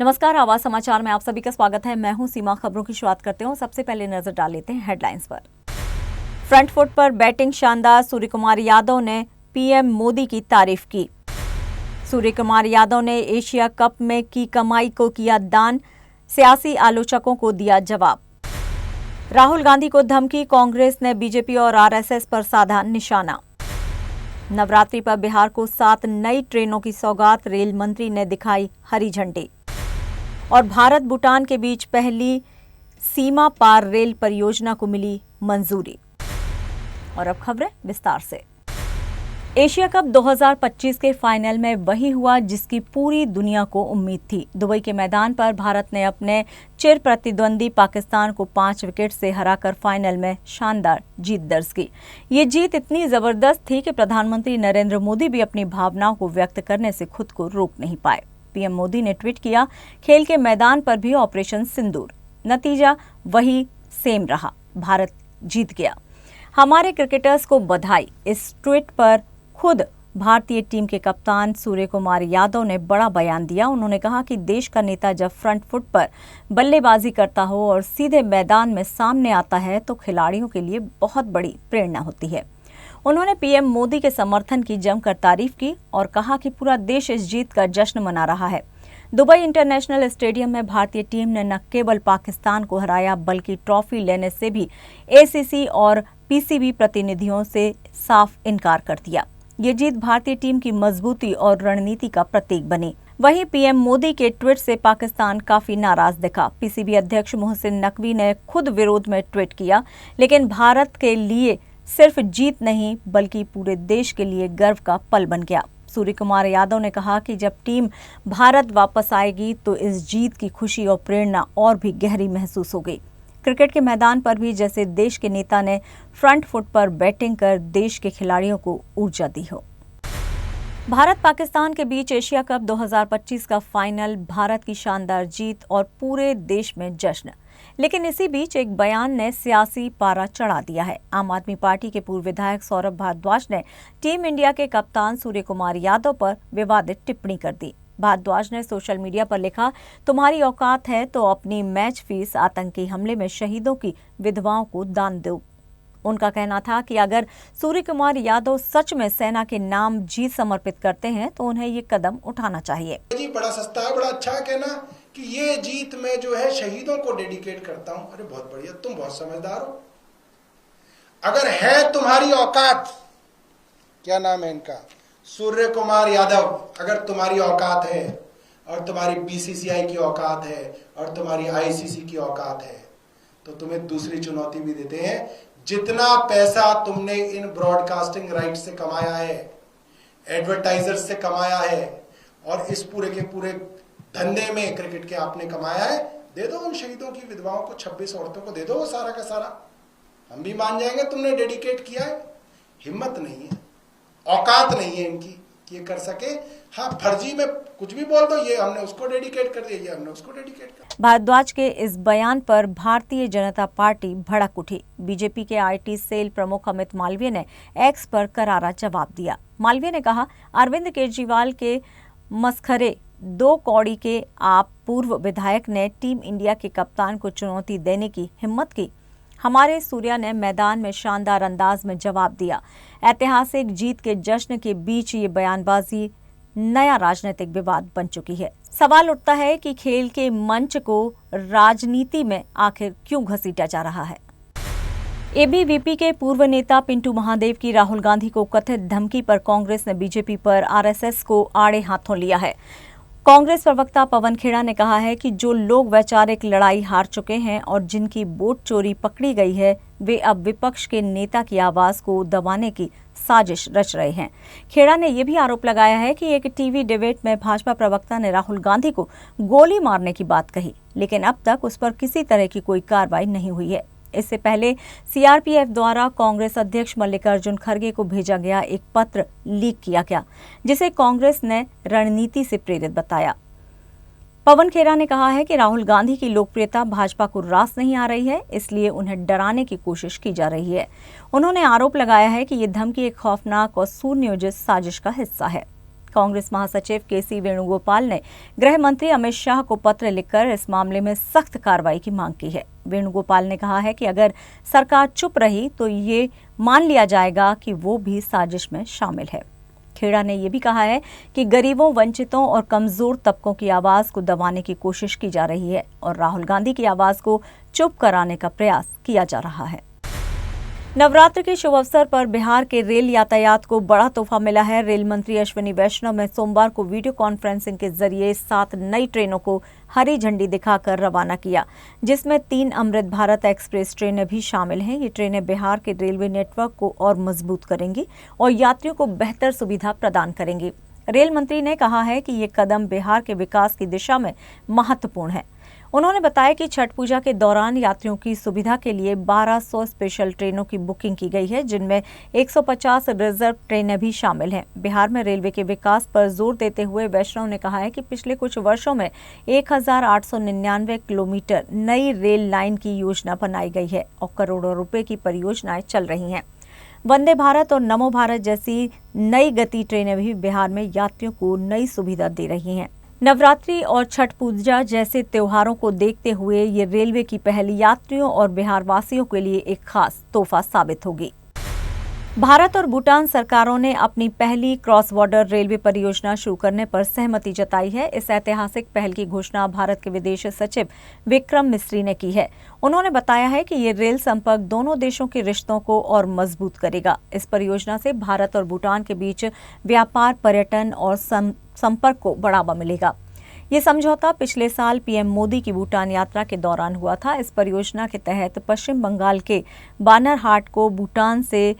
नमस्कार, आवाज समाचार में आप सभी का स्वागत है। मैं हूं सीमा। खबरों की शुरुआत करते हैं। सबसे पहले नजर डाल लेते हैं हेडलाइंस पर। फ्रंट फुट पर बैटिंग शानदार, सूर्य कुमार यादव ने पीएम मोदी की तारीफ की। सूर्य कुमार यादव ने एशिया कप में की कमाई को किया दान, सियासी आलोचकों को दिया जवाब। राहुल गांधी को धमकी, कांग्रेस ने बीजेपी और आरएसएस पर साधा निशाना। नवरात्रि पर बिहार को 7 नई ट्रेनों की सौगात, रेल मंत्री ने दिखाई हरी झंडी। और भारत भूटान के बीच पहली सीमा पार रेल परियोजना को मिली मंजूरी। और अब खबरें विस्तार से। एशिया कप 2025 के फाइनल में वही हुआ जिसकी पूरी दुनिया को उम्मीद थी। दुबई के मैदान पर भारत ने अपने चिर प्रतिद्वंदी पाकिस्तान को 5 विकेट से हराकर फाइनल में शानदार जीत दर्ज की। ये जीत इतनी जबरदस्त थी कि प्रधानमंत्री नरेंद्र मोदी भी अपनी भावनाओं को व्यक्त करने से खुद को रोक नहीं पाए। पीएम मोदी ने ट्वीट किया, खेल के मैदान पर भी ऑपरेशन सिंदूर, नतीजा वही सेम रहा, भारत जीत गया। हमारे क्रिकेटर्स को बधाई। इस ट्वीट पर खुद भारतीय टीम के कप्तान सूर्य कुमार यादव ने बड़ा बयान दिया। उन्होंने कहा कि देश का नेता जब फ्रंट फुट पर बल्लेबाजी करता हो और सीधे मैदान में सामने आता है तो खिलाड़ियों के लिए बहुत बड़ी प्रेरणा होती है। उन्होंने पीएम मोदी के समर्थन की जमकर तारीफ की और कहा कि पूरा देश इस जीत का जश्न मना रहा है। दुबई इंटरनेशनल स्टेडियम में भारतीय टीम ने न केवल पाकिस्तान को हराया बल्कि ट्रॉफी लेने से भी एसीसी और पीसीबी प्रतिनिधियों से साफ इनकार कर दिया। ये जीत भारतीय टीम की मजबूती और रणनीति का प्रतीक बनी। वहीं पीएम मोदी के ट्वीट से पाकिस्तान काफी नाराज दिखा। पीसीबी अध्यक्ष मोहसिन नकवी ने खुद विरोध में ट्वीट किया, लेकिन भारत के लिए सिर्फ जीत नहीं बल्कि पूरे देश के लिए गर्व का पल बन गया। सूर्य कुमार यादव ने कहा कि जब टीम भारत वापस आएगी तो इस जीत की खुशी और प्रेरणा और भी गहरी महसूस होगी। क्रिकेट के मैदान पर भी जैसे देश के नेता ने फ्रंट फुट पर बैटिंग कर देश के खिलाड़ियों को ऊर्जा दी हो। भारत पाकिस्तान के बीच एशिया कप 2025 का फाइनल, भारत की शानदार जीत और पूरे देश में जश्न। लेकिन इसी बीच एक बयान ने सियासी पारा चढ़ा दिया है। आम आदमी पार्टी के पूर्व विधायक सौरभ भारद्वाज ने टीम इंडिया के कप्तान सूर्य कुमार यादव पर विवादित टिप्पणी कर दी। भारद्वाज ने सोशल मीडिया पर लिखा, तुम्हारी औकात है तो अपनी मैच फीस आतंकी हमले में शहीदों की विधवाओं को दान दो। उनका कहना था कि अगर सूर्य कुमार यादव सच में सेना के नाम जीत समर्पित करते हैं तो उन्हें ये कदम उठाना चाहिए। जी बड़ा सस्ता है, बड़ा अच्छा है कहना कि ये जीत मैं जो है शहीदों को डेडिकेट करता हूं। अरे बहुत बढ़िया, तुम बहुत समझदार हो। अगर है तुम्हारी औकात, क्या नाम है इनका, सूर्य कुमार यादव, अगर तुम्हारी औकात है और तुम्हारी बीसीसीआई की औकात है और तुम्हारी आईसीसी की औकात है तो तुम्हें दूसरी चुनौती भी देते हैं। जितना पैसा तुमने इन ब्रॉडकास्टिंग राइट से कमाया है, एडवर्टाइजर्स से कमाया है और इस पूरे के पूरे धंधे में क्रिकेट के आपने कमाया है, दे दो उन शहीदों की विधवाओं को, 26 औरतों को दे दो वो सारा का सारा। हम भी मान जाएंगे तुमने डेडिकेट किया है। हिम्मत नहीं है, औकात नहीं है इनकी कि ये कर सके। हाँ, फर्जी में कुछ भी बोल दो, ये हमने उसको डेडिकेट कर दिया, ये हमने उसको डेडिकेट कर दिया। भारद्वाज के इस बयान पर भारतीय जनता पार्टी भड़क उठी। बीजेपी के आईटी सेल प्रमुख अमित मालवीय ने एक्स पर करारा जवाब दिया। मालवीय ने कहा, अरविंद केजरीवाल के मस्खरे 2 कौड़ी के आप पूर्व विधायक ने टीम इंडिया के कप्तान को चुनौती देने की हिम्मत की। हमारे सूर्या ने मैदान में शानदार अंदाज में जवाब दिया। ऐतिहासिक जीत के जश्न के बीच ये बयानबाजी नया राजनीतिक विवाद बन चुकी है। सवाल उठता है कि खेल के मंच को राजनीति में आखिर क्यों घसीटा जा रहा है। एबीवीपी के पूर्व नेता पिंटू महादेव की राहुल गांधी को कथित धमकी पर कांग्रेस ने बीजेपी पर आरएसएस को आड़े हाथों लिया है। कांग्रेस प्रवक्ता पवन खेड़ा ने कहा है कि जो लोग वैचारिक लड़ाई हार चुके हैं और जिनकी वोट चोरी पकड़ी गई है, वे अब विपक्ष के नेता की आवाज को दबाने की साजिश रच रहे हैं। खेड़ा ने यह भी आरोप लगाया है कि एक टीवी डिबेट में भाजपा प्रवक्ता ने राहुल गांधी को गोली मारने की बात कही, लेकिन अब तक उस पर किसी तरह की कोई कार्रवाई नहीं हुई है। इससे पहले सीआरपीएफ द्वारा कांग्रेस अध्यक्ष मल्लिकार्जुन खड़गे को भेजा गया एक पत्र लीक किया गया, जिसे कांग्रेस ने रणनीति से प्रेरित बताया। पवन खेड़ा ने कहा है कि राहुल गांधी की लोकप्रियता भाजपा को रास नहीं आ रही है, इसलिए उन्हें डराने की कोशिश की जा रही है। उन्होंने आरोप लगाया है कि ये धमकी एक खौफनाक और सुनियोजित साजिश का हिस्सा है। कांग्रेस महासचिव केसी वेणुगोपाल ने गृह मंत्री अमित शाह को पत्र लिखकर इस मामले में सख्त कार्रवाई की मांग की है। वेणुगोपाल ने कहा है कि अगर सरकार चुप रही तो ये मान लिया जाएगा कि वो भी साजिश में शामिल है। खेड़ा ने यह भी कहा है कि गरीबों, वंचितों और कमजोर तबकों की आवाज को दबाने की कोशिश की जा रही है और राहुल गांधी की आवाज को चुप कराने का प्रयास किया जा रहा है। नवरात्र के शुभ अवसर पर बिहार के रेल यातायात को बड़ा तोहफा मिला है। रेल मंत्री अश्विनी वैष्णव ने सोमवार को वीडियो कॉन्फ्रेंसिंग के जरिए 7 नई ट्रेनों को हरी झंडी दिखाकर रवाना किया, जिसमें 3 अमृत भारत एक्सप्रेस ट्रेनें भी शामिल हैं। ये ट्रेनें बिहार के रेलवे नेटवर्क को और मजबूत करेंगी और यात्रियों को बेहतर सुविधा प्रदान करेंगी। रेल मंत्री ने कहा है कि ये कदम बिहार के विकास की दिशा में महत्वपूर्ण है। उन्होंने बताया कि छठ पूजा के दौरान यात्रियों की सुविधा के लिए 1200 स्पेशल ट्रेनों की बुकिंग की गई है, जिनमें 150 रिजर्व ट्रेनें भी शामिल हैं। बिहार में रेलवे के विकास पर जोर देते हुए वैष्णव ने कहा है कि पिछले कुछ वर्षों में 1899 किलोमीटर नई रेल लाइन की योजना बनाई गई है और करोड़ों रुपए की परियोजनाएं चल रही हैं। वंदे भारत और नमो भारत जैसी नई गति ट्रेनें भी बिहार में यात्रियों को नई सुविधा दे रही हैं। नवरात्रि और छठ पूजा जैसे त्योहारों को देखते हुए ये रेलवे की पहल यात्रियों और बिहार वासियों के लिए एक खास तोहफा साबित होगी। भारत और भूटान सरकारों ने अपनी पहली क्रॉस बॉर्डर रेलवे परियोजना शुरू करने पर सहमति जताई है। इस ऐतिहासिक पहल की घोषणा भारत के विदेश सचिव विक्रम मिस्री ने की है। उन्होंने बताया है कि ये रेल संपर्क दोनों देशों के रिश्तों को और मजबूत करेगा। इस परियोजना से भारत और भूटान के बीच व्यापार, पर्यटन और संपर्क को बढ़ावा मिलेगा। ये समझौता पिछले साल पीएम मोदी की भूटान यात्रा के दौरान हुआ था। इस परियोजना के तहत पश्चिम बंगाल के बानरहाट को भूटान से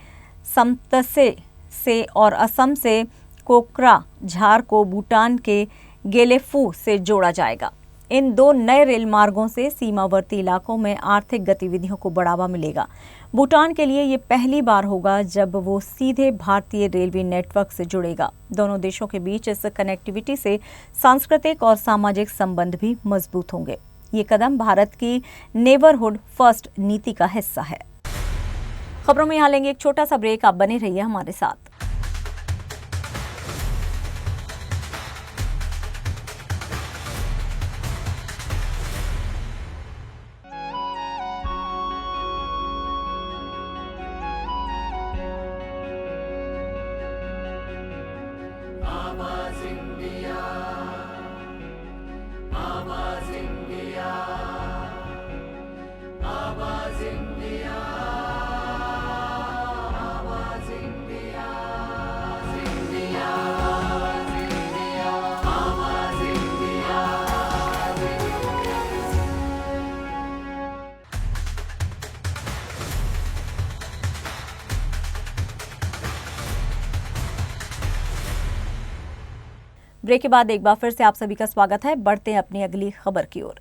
समतसे से और असम से कोकराझार को भूटान के गेलेफू से जोड़ा जाएगा। इन 2 नए रेल मार्गों से सीमावर्ती इलाकों में आर्थिक गतिविधियों को बढ़ावा मिलेगा। भूटान के लिए ये पहली बार होगा जब वो सीधे भारतीय रेलवे नेटवर्क से जुड़ेगा। दोनों देशों के बीच इस कनेक्टिविटी से सांस्कृतिक और सामाजिक संबंध भी मजबूत होंगे। ये कदम भारत की नेबरहुड फर्स्ट नीति का हिस्सा है। खबरों में यहाँ लेंगे एक छोटा सा ब्रेक। आप बने रहिए हमारे साथ। ब्रेक के बाद एक बार फिर से आप सभी का स्वागत है। बढ़ते हैं अपनी अगली खबर की ओर।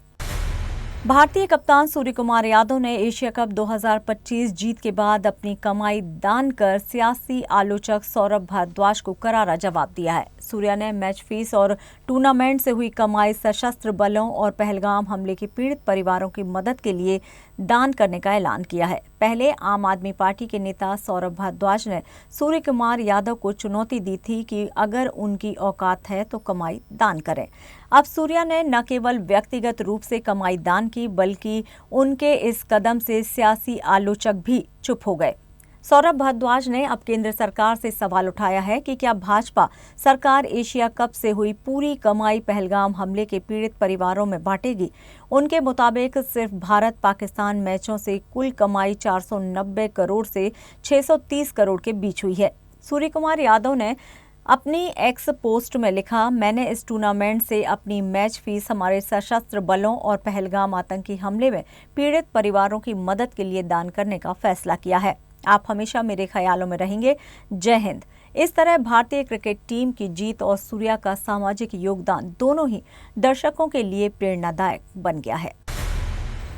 भारतीय कप्तान सूर्य कुमार यादव ने एशिया कप 2025 जीत के बाद अपनी कमाई दान कर सियासी आलोचक सौरभ भारद्वाज को करारा जवाब दिया है। सूर्या ने मैच फीस और टूर्नामेंट से हुई कमाई सशस्त्र बलों और पहलगाम हमले के पीड़ित परिवारों की मदद के लिए दान करने का ऐलान किया है। पहले आम आदमी पार्टी के नेता सौरभ भारद्वाज ने सूर्य कुमार यादव को चुनौती दी थी कि अगर उनकी औकात है तो कमाई दान करें। अब सूर्या ने न केवल व्यक्तिगत रूप से कमाई दान की, बल्कि उनके इस कदम से सियासी आलोचक भी चुप हो गए। सौरभ भारद्वाज ने अब केंद्र सरकार से सवाल उठाया है कि क्या भाजपा सरकार एशिया कप से हुई पूरी कमाई पहलगाम हमले के पीड़ित परिवारों में बांटेगी। उनके मुताबिक सिर्फ भारत पाकिस्तान मैचों से कुल कमाई 490 करोड़ से 630 करोड़ के बीच हुई है। सूर्य कुमार यादव ने अपनी एक्स पोस्ट में लिखा, मैंने इस टूर्नामेंट से अपनी मैच फीस हमारे सशस्त्र बलों और पहलगाम आतंकी हमले में पीड़ित परिवारों की मदद के लिए दान करने का फैसला किया है। आप हमेशा मेरे ख्यालों में रहेंगे। जय हिंद। इस तरह भारतीय क्रिकेट टीम की जीत और सूर्या का सामाजिक योगदान दोनों ही दर्शकों के लिए प्रेरणादायक बन गया है।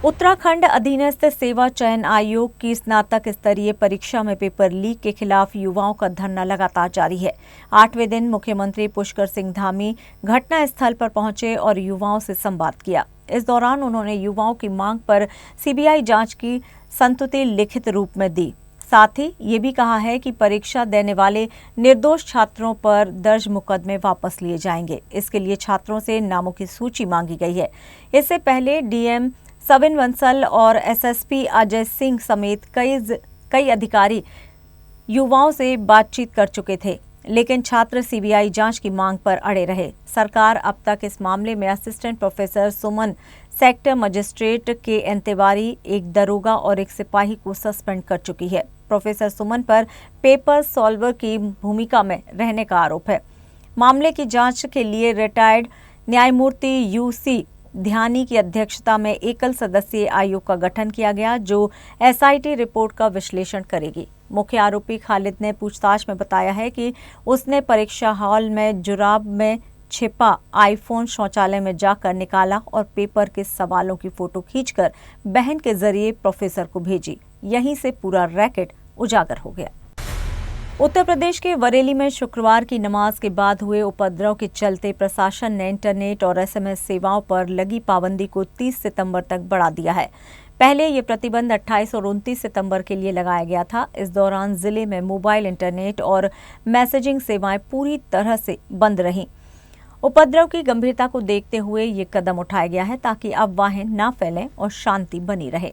उत्तराखंड अधीनस्थ सेवा चयन आयोग की स्नातक स्तरीय परीक्षा में पेपर लीक के खिलाफ युवाओं का धरना लगातार जारी है। 8वें दिन मुख्यमंत्री पुष्कर सिंह धामी घटना स्थल पर पहुंचे और युवाओं से संवाद किया। इस दौरान उन्होंने युवाओं की मांग पर सीबीआई जांच की संतुति लिखित रूप में दी। साथ ही ये भी कहा है कि परीक्षा देने वाले निर्दोष छात्रों पर दर्ज मुकदमे वापस लिए जाएंगे। इसके लिए छात्रों से नामों की सूची मांगी गई है। इससे पहले डीएम सविन बंसल और एसएसपी अजय सिंह समेत कई अधिकारी युवाओं से बातचीत कर चुके थे, लेकिन छात्र सीबीआई जांच की मांग पर अड़े रहे। सरकार अब तक इस मामले में असिस्टेंट प्रोफेसर सुमन, सेक्टर मजिस्ट्रेट के तिवारी, एक दरोगा और एक सिपाही को सस्पेंड कर चुकी है। प्रोफेसर सुमन पर पेपर सॉल्वर की भूमिका में रहने का आरोप है। मामले की जांच के लिए रिटायर्ड न्यायमूर्ति यूसी ध्यानी की अध्यक्षता में एकल सदस्यीय आयोग का गठन किया गया, जो एसआईटी रिपोर्ट का विश्लेषण करेगी। मुख्य आरोपी खालिद ने पूछताछ में बताया है कि उसने परीक्षा हॉल में जुराब में छिपा आईफोन शौचालय में जाकर निकाला और पेपर के सवालों की फोटो खींचकर बहन के जरिए प्रोफेसर को भेजी। यहीं से पूरा रैकेट उजागर हो गया। उत्तर प्रदेश के बरेली में शुक्रवार की नमाज के बाद हुए उपद्रव के चलते प्रशासन ने इंटरनेट और एसएमएस सेवाओं पर लगी पाबंदी को 30 सितंबर तक बढ़ा दिया है। पहले ये प्रतिबंध 28 और 29 सितंबर के लिए लगाया गया था। इस दौरान जिले में मोबाइल, इंटरनेट और मैसेजिंग सेवाएं पूरी तरह से बंद रहीं। उपद्रव की गंभीरता को देखते हुए ये कदम उठाया गया है ताकि अफवाहें न फैलें और शांति बनी रहे।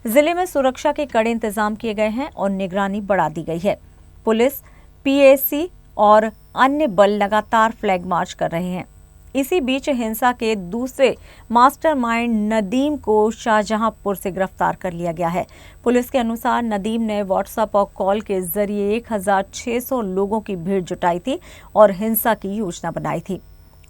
जिले में सुरक्षा के कड़े इंतजाम किए गए हैं और निगरानी बढ़ा दी गई है। पुलिस, पीएसी और अन्य बल लगातार फ्लैग मार्च कर रहे हैं। इसी बीच हिंसा के दूसरे मास्टरमाइंड नदीम को शाहजहांपुर से गिरफ्तार कर लिया गया है। पुलिस के अनुसार नदीम ने व्हाट्सएप और कॉल के जरिए 1600 लोगों की भीड़ जुटाई थी और हिंसा की योजना बनाई थी।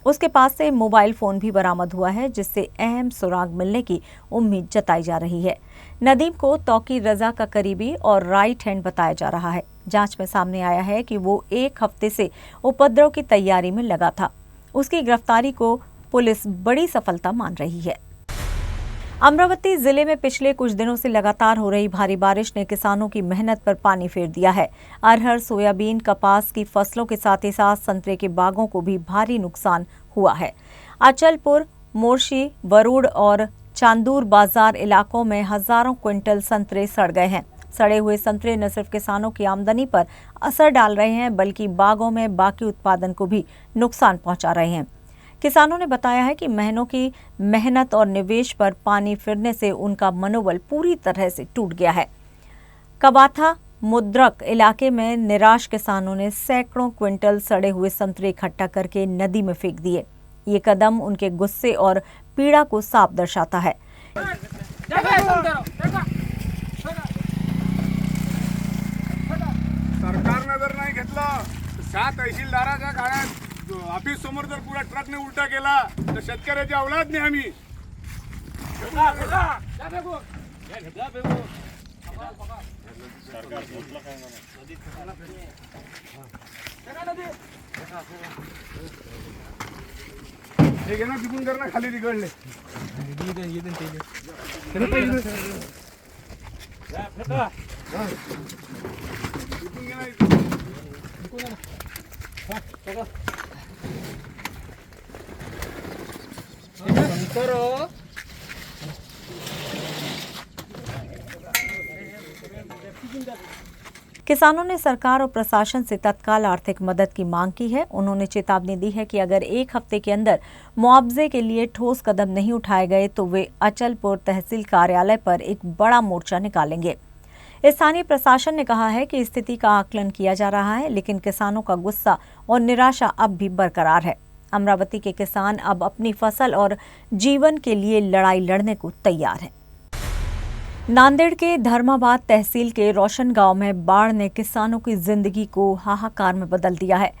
उसके पास से मोबाइल फोन भी बरामद हुआ है, जिससे अहम सुराग मिलने की उम्मीद जताई जा रही है। नदीम को तौकीर रजा का करीबी और राइट हैंड बताया जा रहा है। जांच में सामने आया है कि वो 1 हफ्ते से उपद्रव की तैयारी में लगा था। उसकी गिरफ्तारी को पुलिस बड़ी सफलता मान रही है। अमरावती जिले में पिछले कुछ दिनों से लगातार हो रही भारी बारिश ने किसानों की मेहनत पर पानी फेर दिया है। अरहर, सोयाबीन, कपास की फसलों के साथ ही साथ संतरे के बागों को भी भारी नुकसान हुआ है। अचलपुर, मोर्शी, वरुड़ और चांदूर बाजार इलाकों में हजारों क्विंटल संतरे सड़ गए हैं। सड़े हुए संतरे न सिर्फ किसानों की आमदनी पर असर डाल रहे हैं, बल्कि बागों में बाकी उत्पादन को भी नुकसान पहुंचा रहे हैं। किसानों ने बताया है कि महीनों की मेहनत और निवेश पर पानी फिरने से उनका मनोबल पूरी तरह से टूट गया है। कबाथा मुद्रक इलाके में निराश किसानों ने सैकड़ों क्विंटल सड़े हुए संतरे इकट्ठा करके नदी में फेंक दिए। ये कदम उनके गुस्से और पीड़ा को साफ दर्शाता है। सरकारने जर नाही घेतलं, 7 तहसीलदाराच्या गाड्यात ऑफिस समोर जर पुरा ट्रकने उलटा केला तर शेतकऱ्याची औलाद नाही आम्ही। हे घे ना, तिकून कर ना, खाली निघडले किसानों ने सरकार और प्रशासन से तत्काल आर्थिक मदद की मांग की है। उन्होंने चेतावनी दी है कि अगर 1 हफ्ते के अंदर मुआवजे के लिए ठोस कदम नहीं उठाए गए तो वे अचलपुर तहसील कार्यालय पर एक बड़ा मोर्चा निकालेंगे। स्थानीय प्रशासन ने कहा है कि स्थिति का आकलन किया जा रहा है, लेकिन किसानों का गुस्सा और निराशा अब भी बरकरार है। अमरावती के किसान अब अपनी फसल और जीवन के लिए लड़ाई लड़ने को तैयार हैं। नांदेड़ के धर्माबाद तहसील के रोशन गांव में बाढ़ ने किसानों की जिंदगी को हाहाकार में बदल दिया है।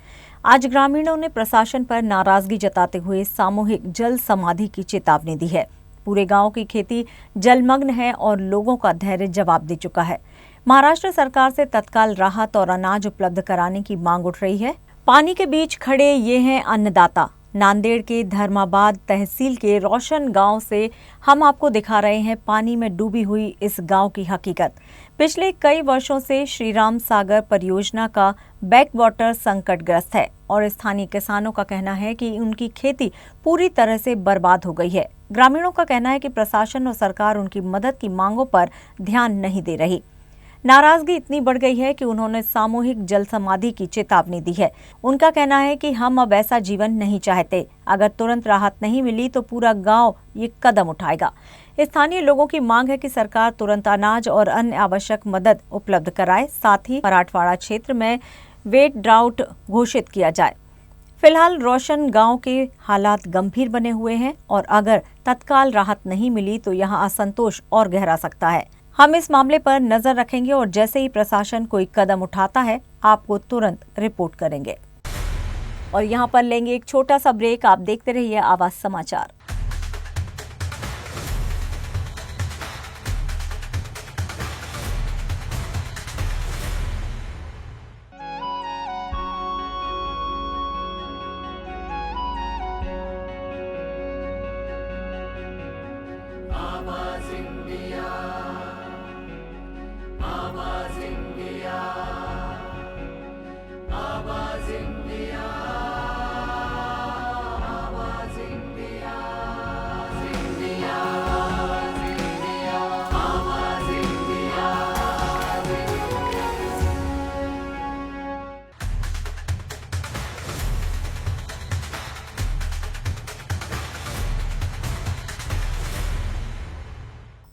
आज ग्रामीणों ने प्रशासन पर नाराजगी जताते हुए सामूहिक जल समाधि की चेतावनी दी है। पूरे गांव की खेती जलमग्न है और लोगों का धैर्य जवाब दे चुका है। महाराष्ट्र सरकार से तत्काल राहत और अनाज उपलब्ध कराने की मांग उठ रही है। पानी के बीच खड़े ये हैं अन्नदाता। नांदेड़ के धर्माबाद तहसील के रोशन गांव से हम आपको दिखा रहे हैं पानी में डूबी हुई इस गांव की हकीकत। पिछले कई वर्षों से श्रीराम सागर परियोजना का बैकवाटर संकटग्रस्त है और स्थानीय किसानों का कहना है कि उनकी खेती पूरी तरह से बर्बाद हो गई है। ग्रामीणों का कहना है कि प्रशासन और सरकार उनकी मदद की मांगों पर ध्यान नहीं दे रही। नाराजगी इतनी बढ़ गई है कि उन्होंने सामूहिक जल समाधि की चेतावनी दी है। उनका कहना है कि हम अब ऐसा जीवन नहीं चाहते। अगर तुरंत राहत नहीं मिली तो पूरा गांव ये कदम उठाएगा। स्थानीय लोगों की मांग है कि सरकार तुरंत अनाज और अन्य आवश्यक मदद उपलब्ध कराए। साथ ही मराठवाड़ा क्षेत्र में वेट ड्राउट घोषित किया जाए। फिलहाल रोशन गांव के हालात गंभीर बने हुए हैं और अगर तत्काल राहत नहीं मिली तो यहां असंतोष और गहरा सकता है। हम इस मामले पर नजर रखेंगे और जैसे ही प्रशासन कोई कदम उठाता है आपको तुरंत रिपोर्ट करेंगे। और यहां पर लेंगे एक छोटा सा ब्रेक। आप देखते रहिए आवाज समाचार।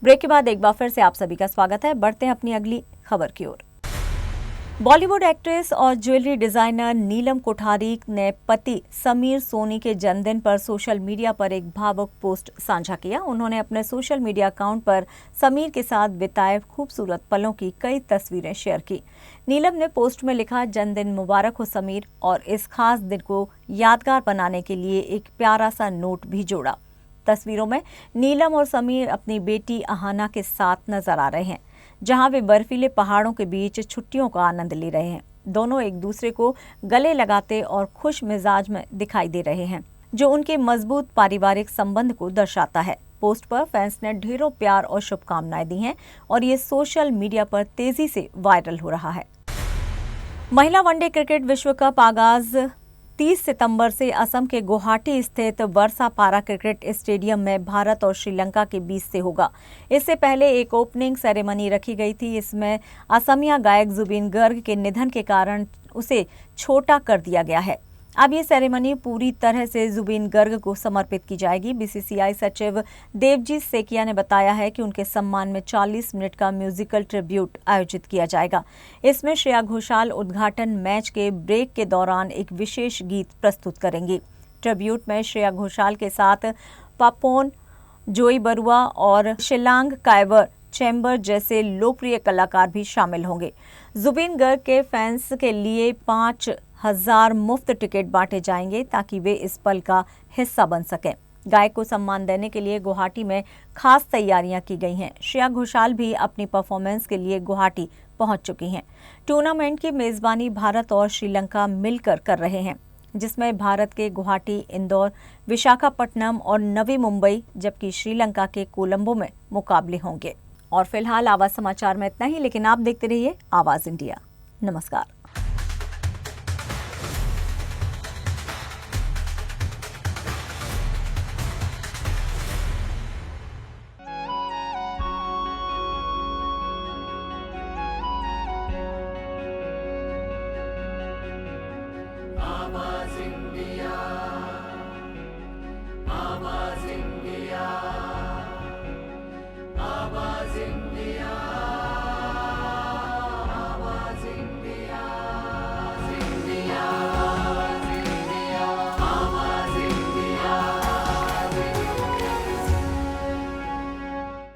ब्रेक के बाद एक बार फिर से आप सभी का स्वागत है। बढ़ते हैं अपनी अगली खबर की ओर। बॉलीवुड एक्ट्रेस और ज्वेलरी डिजाइनर नीलम कोठारी ने पति समीर सोनी के जन्मदिन पर सोशल मीडिया पर एक भावुक पोस्ट साझा किया। उन्होंने अपने सोशल मीडिया अकाउंट पर समीर के साथ बिताए खूबसूरत पलों की कई तस्वीरें शेयर की। नीलम ने पोस्ट में लिखा, जन्मदिन मुबारक हो समीर, और इस खास दिन को यादगार बनाने के लिए एक प्यारा सा नोट भी जोड़ा। तस्वीरों में नीलम और समीर अपनी बेटी अहाना के साथ नजर आ रहे हैं, जहां वे बर्फीले पहाड़ों के बीच छुट्टियों का आनंद ले रहे हैं। दोनों एक दूसरे को गले लगाते और खुश मिजाज में दिखाई दे रहे हैं, जो उनके मजबूत पारिवारिक संबंध को दर्शाता है। पोस्ट पर फैंस ने ढेरों प्यार और शुभकामनाएं दी हैं और ये सोशल मीडिया पर तेजी से वायरल हो रहा है। महिला वनडे क्रिकेट विश्व कप आगाज 30 सितंबर से असम के गुवाहाटी स्थित वर्षा पारा क्रिकेट स्टेडियम में भारत और श्रीलंका के बीच से होगा। इससे पहले एक ओपनिंग सेरेमनी रखी गई थी। इसमें असमिया गायक जुबिन गर्ग के निधन के कारण उसे छोटा कर दिया गया है। अब ये सेरेमनी पूरी तरह से जुबिन गर्ग को समर्पित की जाएगी। बीसीसीआई सचिव देवजीत सेकिया ने बताया है कि उनके सम्मान में 40 मिनट का म्यूजिकल ट्रिब्यूट आयोजित किया जाएगा। इसमें श्रेया घोषाल उद्घाटन मैच के ब्रेक के दौरान एक विशेष गीत प्रस्तुत करेंगी। ट्रिब्यूट में श्रेया घोषाल के साथ पापोन, जोई बरुआ और शिलांग कायवर चैम्बर जैसे लोकप्रिय कलाकार भी शामिल होंगे। जुबिन गर्ग के फैंस के लिए 5,000 मुफ्त टिकट बांटे जाएंगे ताकि वे इस पल का हिस्सा बन सकें। गायक को सम्मान देने के लिए गुवाहाटी में खास तैयारियां की गई हैं। श्रेया घोषाल भी अपनी परफॉर्मेंस के लिए गुवाहाटी पहुंच चुकी हैं। टूर्नामेंट की मेजबानी भारत और श्रीलंका मिलकर कर रहे हैं, जिसमें भारत के गुवाहाटी, इंदौर, विशाखापट्टनम और नवी मुंबई, जबकि श्रीलंका के कोलंबो में मुकाबले होंगे। और फिलहाल आवाज समाचार में इतना ही, लेकिन आप देखते रहिए आवाज इंडिया। नमस्कार। आवाज इंडिया।